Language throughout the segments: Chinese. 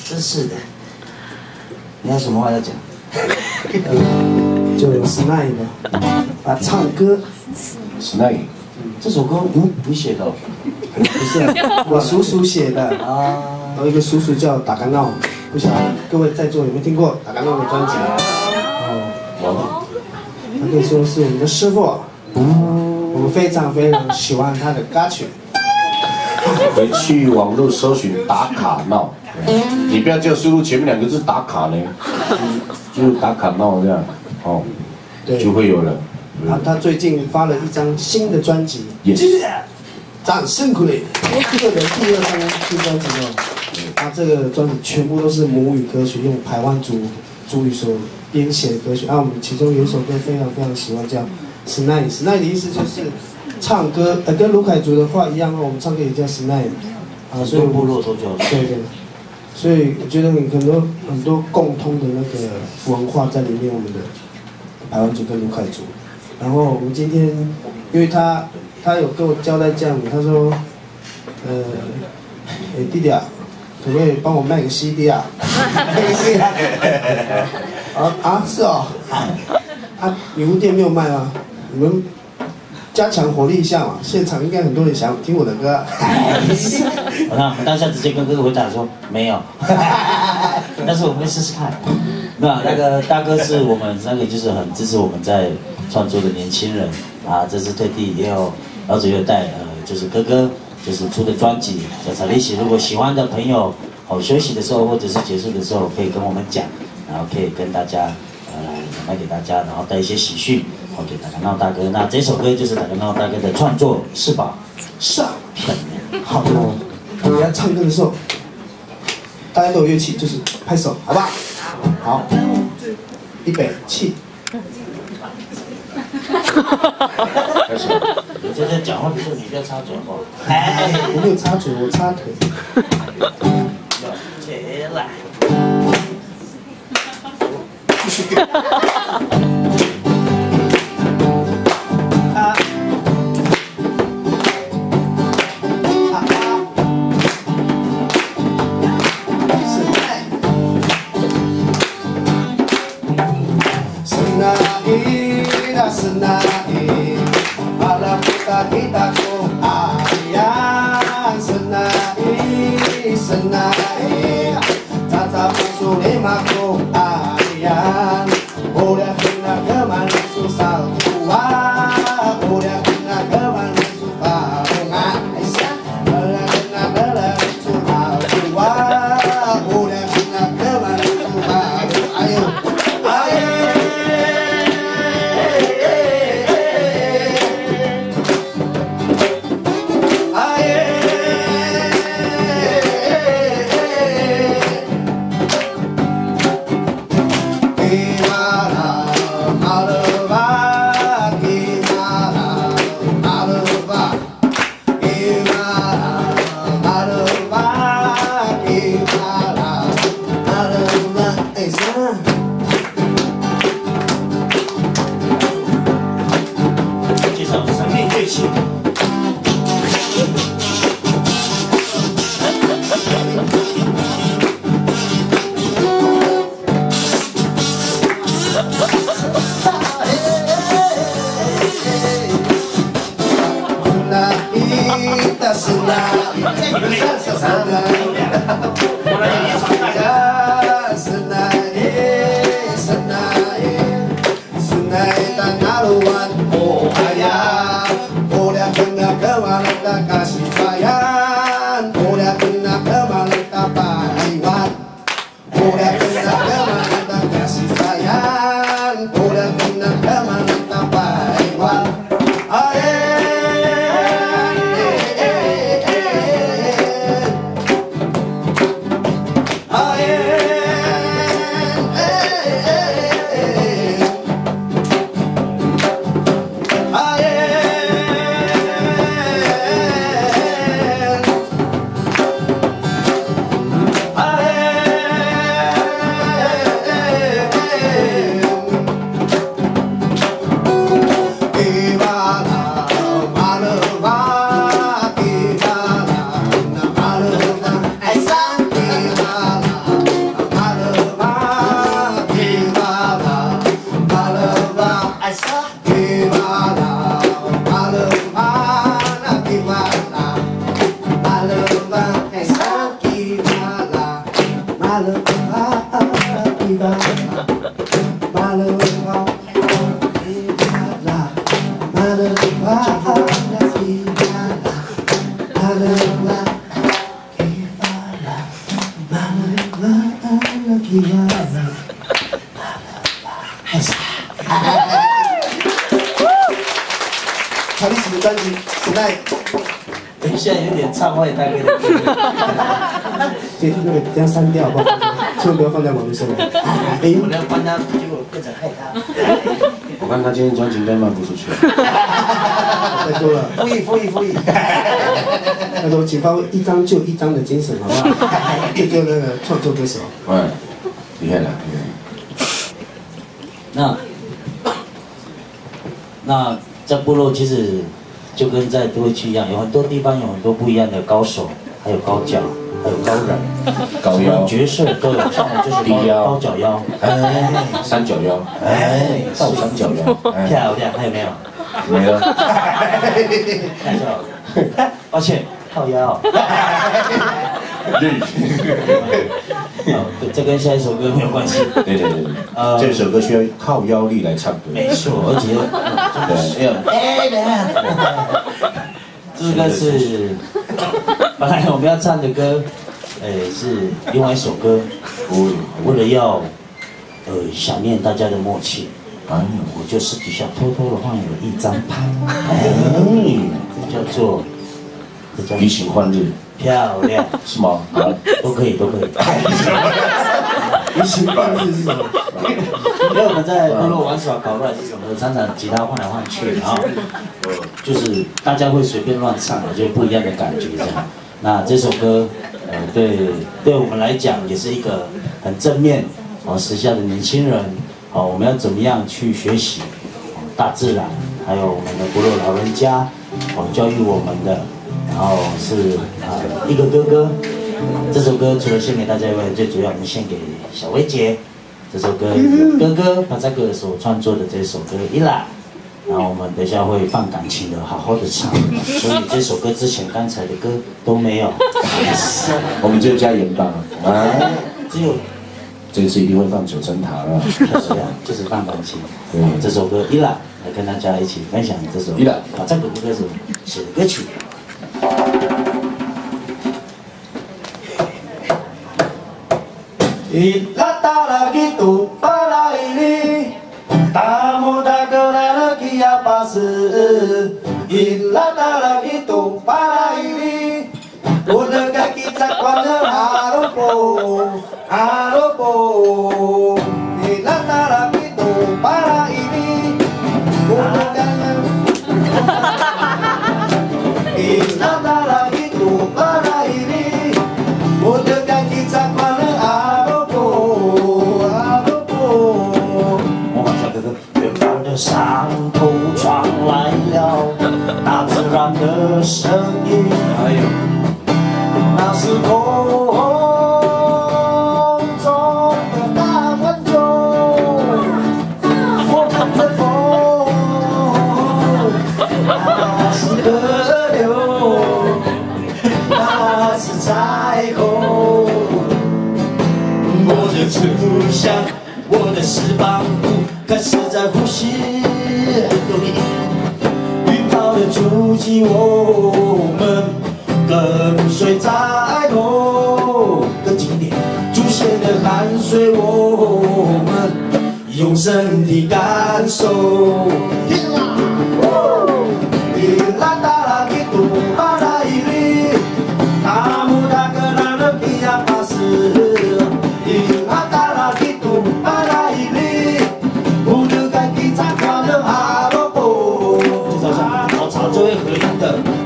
真是的。你有什么话要讲？就有 Snide 吧，唱歌。Snide， 这首歌你写的？不是，我叔叔写的啊。有一个叔叔叫达甘闹，不晓得各位在座有没有听过达甘闹的专辑？哦，他可以说是我们的师傅。我们非常非常喜欢他的歌曲。回去网络搜寻打卡闹，你不要叫输入前面2个字打卡呢，就是打卡闹这样，哦，就会有了。他最近发了一张新的专辑，掌声鼓励，个人第2张新专辑哦。他这个专辑全部都是母语歌曲，用排湾族族语所编写的歌曲。我们其中有一首歌非常非常喜欢，叫 Snide。Snide 的意思就是唱歌，跟卢凯族的话一样哦，我们唱歌也叫 Snide。所以部落都叫。对。所以我觉得很多共通的那个文化在里面，我们的排湾族跟卢凯族。然后我们今天，因为他有跟我交代这样子，他说，弟弟啊，可不可以帮我卖个 CD 啊？卖个 CD 啊？是哦。女巫店没有卖吗？你们加强火力一下嘛，现场应该很多人想听我的歌。我看当下直接跟哥哥回答说没有，但是我们会试试看。那个大哥是我们那个就是很支持我们在创作的年轻人啊，这次特地也有老子有带就是哥哥就是出的专辑叫《彩礼喜》，如果喜欢的朋友休息的时候或者是结束的时候可以跟我们讲，然后可以跟大家卖给大家，然后带一些喜讯给达甘闹大哥。那这首歌就是达甘闹大哥的创作，是吧？是啊，漂亮。好的，我们要唱歌的时候，大家都有乐器，就是拍手，好不好？好，预备起。开始。你在这讲话的时候，你不要插嘴哦。我没有插嘴，我插腿。起来。Senai, malam kita ko ayan. Senai, tatap sulema ko ayan. Udah kena kemana susah tua, udah kena kemana susah bunga. Udah kena susah tua, udah kena kemana susah bunga. Ayo, ayo. 曹立奇的专辑时代，现在有点唱坏大哥的歌。这那个这样删掉好不好？千万不要放在网络上面。我要帮他，结果变成害他。我看他今天专辑应该卖不出去。太多了，复议。他说，请发挥一张就一张的精神，好不好？就那个创作歌手。厉害了。那在部落其实就跟在都会区一样，有很多地方有很多不一样的高手，还有高脚，还有高人、高腰角色都有，像我就是高脚腰，三角腰，倒三角腰，漂亮，还有没有？没了。太笑了，抱歉，靠腰。这跟下一首歌没有关系。对，这首歌需要靠腰力来唱歌。没错，而且这首歌是本来我们要唱的歌，是另外一首歌。为了要想念大家的默契，我就私底下偷偷的放了一张牌，这叫做移情换日。漂亮是吗？都可以。移情换日是什么？因为我们在部落玩耍搞乱这种歌，常常吉他换来换去，然后就是大家会随便乱唱，就不一样的感觉这样。那这首歌，对我们来讲也是一个很正面时下的年轻人我们要怎么样去学习大自然，还有我们的部落老人家教育我们的。然后是一个哥哥，这首歌除了献给大家以外，最主要我们献给小薇姐。这首歌哥哥把这个所创作的这首歌一来，然后我们等一下会放感情的，好好的唱。所以这首歌之前刚才的歌都没有，我们就加盐巴只有这次一定会放九层塔了。就是放感情。这首歌一来跟大家一起分享这首把这个歌手写的歌曲。Ilata lagi tu para ini, tamu tak kenal lagi apa sih. Ilata lagi tu para ini, udah kaki cakwan harupo. Ilata lagi tu para ini, udah kaki. Ilata lagi tu para ini, udah kaki cakwan远方的山头传来了大自然的声音，那是空中的大昆虫，我看着风，那是河流，那是彩虹，我的出想，我的翅膀开始在呼吸，预报的足迹，我们跟随在某个景点出现的汗水，我们用身体感受。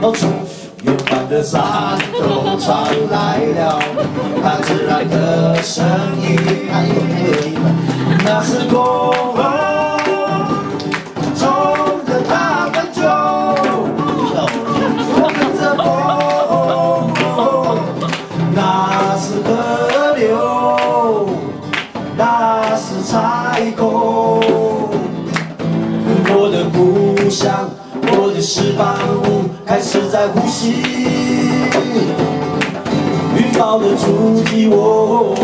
都从远方的山头传来了大自然的声音，那是空中的大昆虫，我跟着风，那是河流，那是彩虹，我的故乡，我的翅膀开始在呼吸，预报的足迹，我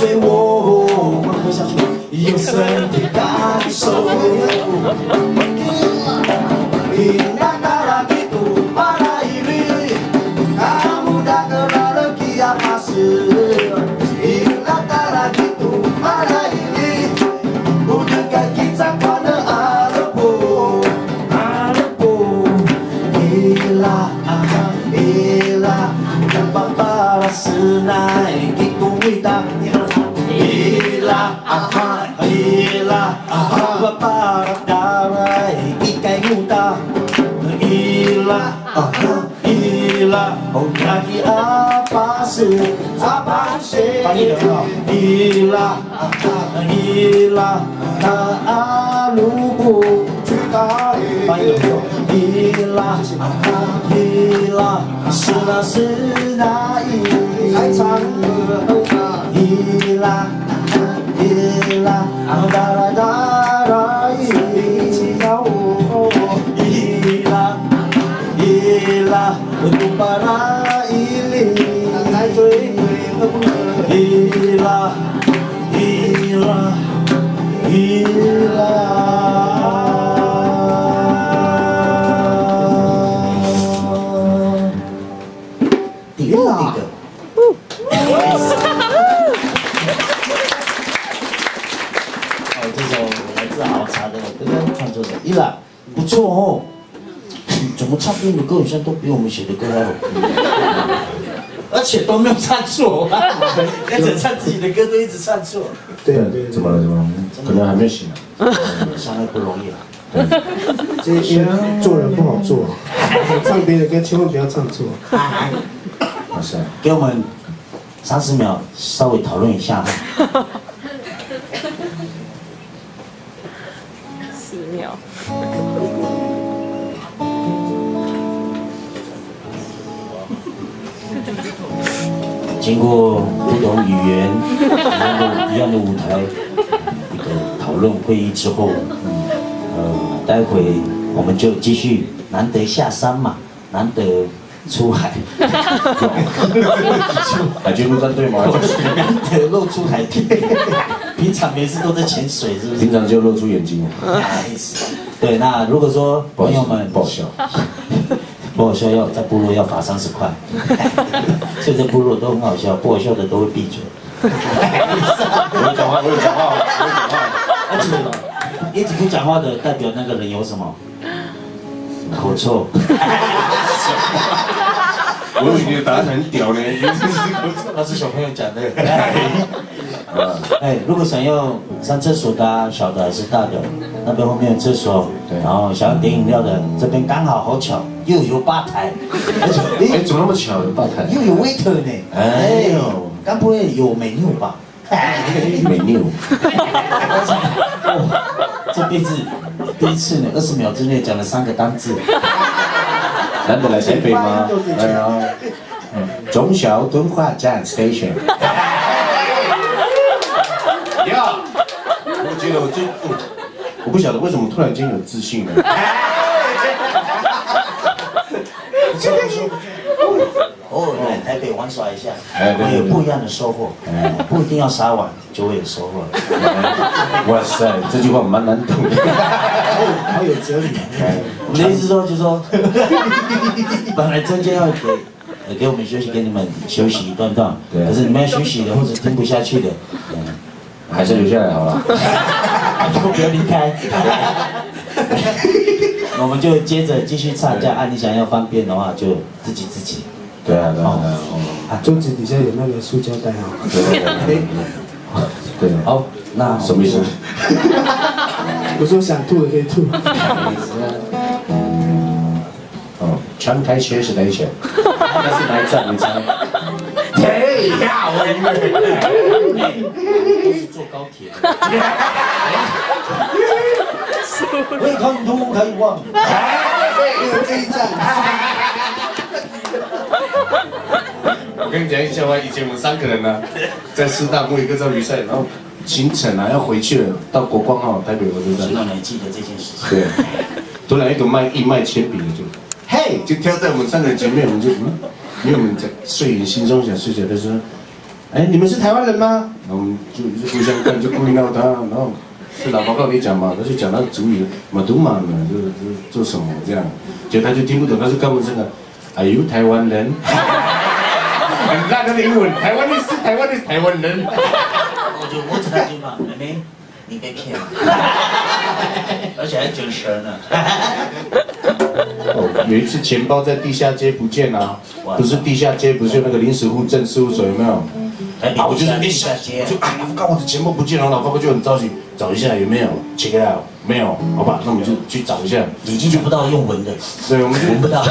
随我喝下去，用身体感受。Indah kala gitu pada ini, kamu dah kenal kia pasir. Indah kala gitu pada ini, bukan kita pada Alepo, Alepo. Ilah, ilah, tanpa balas senai gitu kita. Ilah, ilah, tanpa balas darai ikai muda. Ilah, ilah, oh lagi apa sih? Apa sih? Ilah, ilah, tak lupa kita. Ilah, ilah, senang-senang爱唱歌。Ilah, ilah, darah-darah一起跳舞。Ilah untuk para ini Ilah, ilah, ilah. Tiga.这首来自好茶的歌创作者Ilah，不错哦。怎么唱别人的歌好像都比我们写的歌还好听，而且都没有唱错，跟着唱自己的歌都一直唱错。对啊，对，怎么了？怎么了？可能还没醒啊。相当不容易啊。这因为做人不好做，唱别人的歌千万不要唱错。哇塞，给我们30秒稍微讨论一下。10秒。经过不同语言、一样的舞台一个讨论会议之后，待会我们就继续，难得下山嘛，难得出海，海军陆战队吗？难得露出海地，平常没事都在潜水，是不是？平常就露出眼睛。对，那如果说朋友们不好笑。不好笑要在部落要罚30块，所以在部落都很好笑，不好笑的都会闭嘴。我有讲话，我有讲话，我有讲话。而且一直不讲话的，代表那个人有什么？口臭。我以为你的答案很屌呢，那是小朋友讲的。哎，如果想要上厕所的啊，小的还是大的，那边后面有厕所。对。然后想要点饮料的，这边刚好好巧，又有吧台。哎，怎么那么巧有吧台？又有 waiter 呢。哎呦，该不会有美妞吧？美妞。这辈子第一次呢，20秒之内讲了3个单字。难得来台北吗？哎呀，中小敦化站 station。呀，我觉得我不晓得为什么突然间有自信了。偶尔来台北玩耍一下，会有不一样的收获。不一定要撒网就会有收获。哇塞，这句话蛮难懂的。好有哲理。我的意思说，就是说，本来中间要给我们休息，给你们休息一段，可是你们要休息的或者听不下去的，还是留下来好了。都不要离开。我们就接着继续唱，这样你想要方便的话，就自己。对啊，对啊。桌子底下有那个塑胶袋啊。对。好，那什么意思？我说想吐的可以吐。哦，全台学习的一些，那是哪一站？你猜？对呀，我以为都是坐高铁。Welcome to Taiwan。这一站。我跟你讲一笑话，以前我们3个人呢，在师大摸一个招比赛，然后行程啊要回去了，到国光号台北火车站。希望你记得这件事情。对，突然一个义卖铅笔的就，嘿，就挑在我们3个人前面，我们就因为我们在睡眼惺忪想睡觉的时候，哎，你们是台湾人吗？然后我们就互相看，就故意闹他，然后是老报告你讲嘛，他就讲他主语马杜马呢，就是做什么这样，结果他就听不懂，他就跟我们这个，Are you 台湾人？很烂的英文，台湾的是台湾的台湾人。我只那句嘛，妹妹，你被骗了，而且还卷舌呢。哦，有一次钱包在地下街不见啊，不是地下街，不是有那个临时户政事务所有没有？啊，我就是地下街，就哎，我看我的钱包不见了，老爸爸就很着急，找一下有没有 ，check it out， 没有，好吧，那我们就去找一下。你进去不到用闻的，对，我们就闻不到。